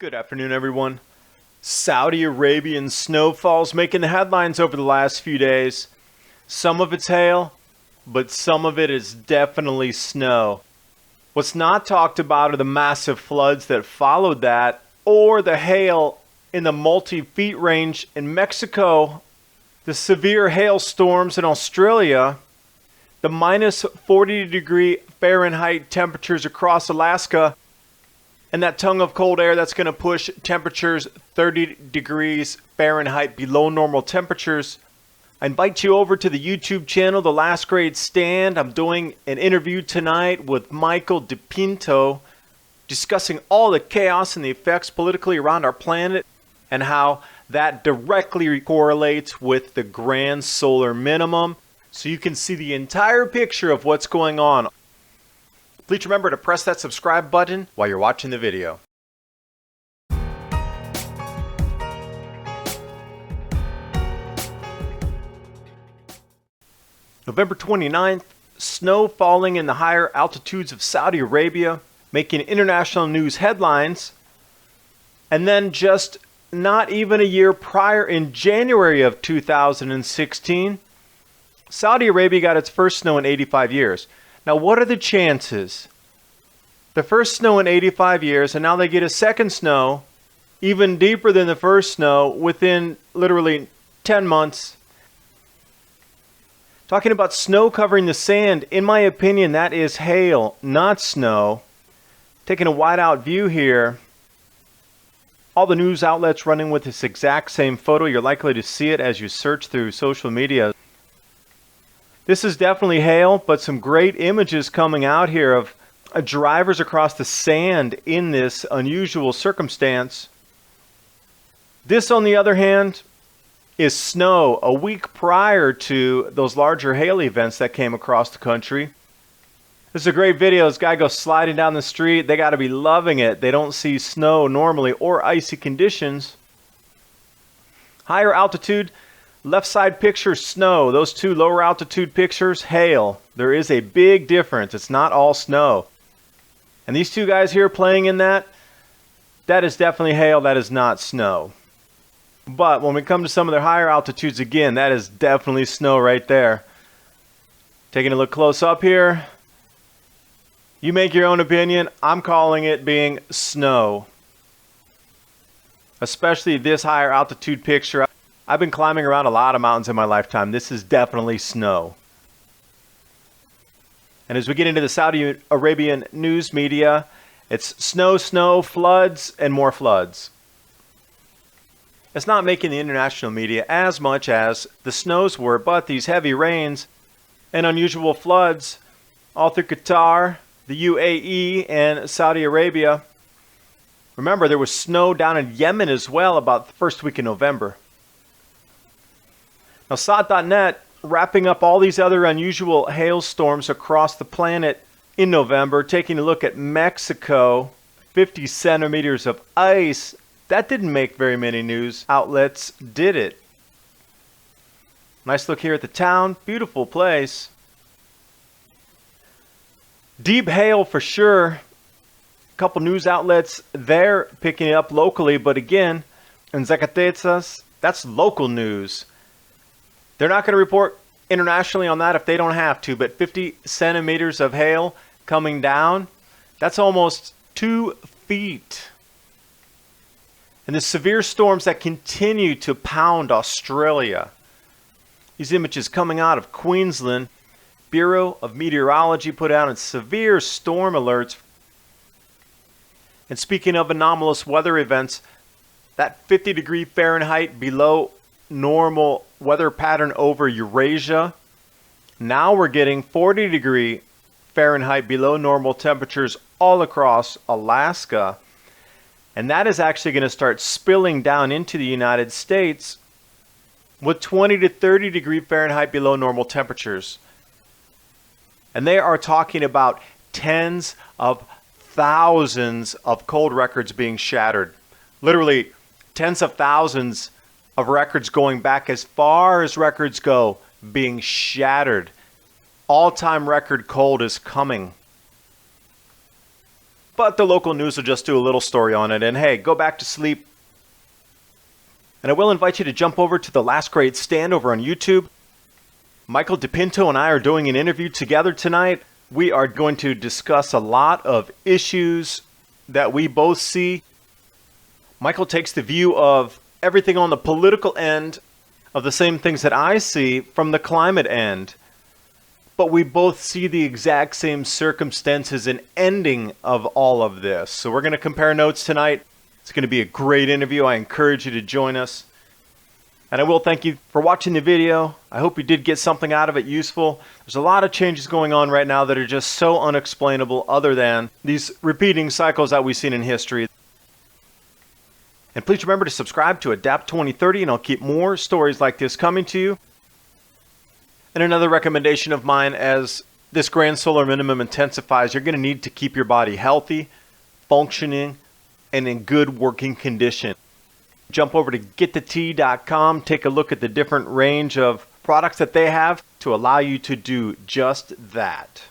Good afternoon, everyone. Saudi Arabian snowfall's making the headlines over the last few days. Some of it's hail, but some of it is definitely snow. What's not talked about are the massive floods that followed that, or the hail in the multi-feet range in Mexico, the severe hailstorms in Australia, the minus 40 degree Fahrenheit temperatures across Alaska, and that tongue of cold air that's going to push temperatures 30 degrees Fahrenheit below normal temperatures. I invite you over to the YouTube channel, The Last Great Stand. I'm doing an interview tonight with Michael DePinto, discussing all the chaos and the effects politically around our planet and how that directly correlates with the grand solar minimum, so you can see the entire picture of what's going on. Please remember to press that subscribe button while you're watching the video. November 29th, snow falling in the higher altitudes of Saudi Arabia, making international news headlines. And then just not even a year prior, in January of 2016, Saudi Arabia got its first snow in 85 years. Now, what are the chances? The first snow in 85 years, and now they get a second snow, even deeper than the first snow, within literally 10 months. Talking about snow covering the sand, in my opinion, that is hail, not snow. Taking a wide-out view here, all the news outlets running with this exact same photo. You're likely to see it as you search through social media. This is definitely hail, but some great images coming out here of drivers across the sand in this unusual circumstance. This, on the other hand, is snow a week prior to those larger hail events that came across the country. This is a great video. This guy goes sliding down the street. They got to be loving it. They don't see snow normally or icy conditions. Higher altitude. Left side picture, snow. Those two lower altitude pictures, hail. There is a big difference. It's not all snow. And these two guys here playing in that is definitely hail. That is not snow. But when we come to some of their higher altitudes, again, that is definitely snow right there. Taking a look close up here. You make your own opinion. I'm calling it being snow. Especially this higher altitude picture. I've been climbing around a lot of mountains in my lifetime. This is definitely snow. And as we get into the Saudi Arabian news media, it's snow, snow, floods, and more floods. It's not making the international media as much as the snows were, but these heavy rains and unusual floods all through Qatar, the UAE, and Saudi Arabia. Remember, there was snow down in Yemen as well about the first week in November. Now, SOT.net wrapping up all these other unusual hailstorms across the planet in November, taking a look at Mexico, 50 centimeters of ice. That didn't make very many news outlets, did it? Nice look here at the town. Beautiful place. Deep hail for sure. A couple news outlets there picking it up locally, but again, in Zacatecas, that's local news. They're not going to report internationally on that if they don't have to, but 50 centimeters of hail coming down, that's almost 2 feet. And the severe storms that continue to pound Australia. These images coming out of Queensland. Bureau of Meteorology put out a severe storm alerts. And speaking of anomalous weather events, that 50 degree Fahrenheit below normal weather pattern over Eurasia. Now we're getting 40 degree Fahrenheit below normal temperatures all across Alaska. And that is actually going to start spilling down into the United States with 20 to 30 degree Fahrenheit below normal temperatures. And they are talking about tens of thousands of cold records being shattered. Literally tens of thousands of records going back as far as records go being shattered. All-time record cold is coming. but the local news will just do a little story on it. And hey, go back to sleep. And I will invite you to jump over to The Last Great Stand over on YouTube. Michael DePinto and I are doing an interview together tonight. We are going to discuss a lot of issues that we both see. Michael takes the view of everything on the political end of the same things that I see from the climate end. But we both see the exact same circumstances and ending of all of this. So we're going to compare notes tonight. It's going to be a great interview. I encourage you to join us. And I will thank you for watching the video. I hope you did get something out of it useful. There's a lot of changes going on right now that are just so unexplainable other than these repeating cycles that we've seen in history. And please remember to subscribe to Adapt 2030 and I'll keep more stories like this coming to you. And another recommendation of mine, as this grand solar minimum intensifies, you're going to need to keep your body healthy, functioning, and in good working condition. Jump over to getthetea.com, take a look at the different range of products that they have to allow you to do just that.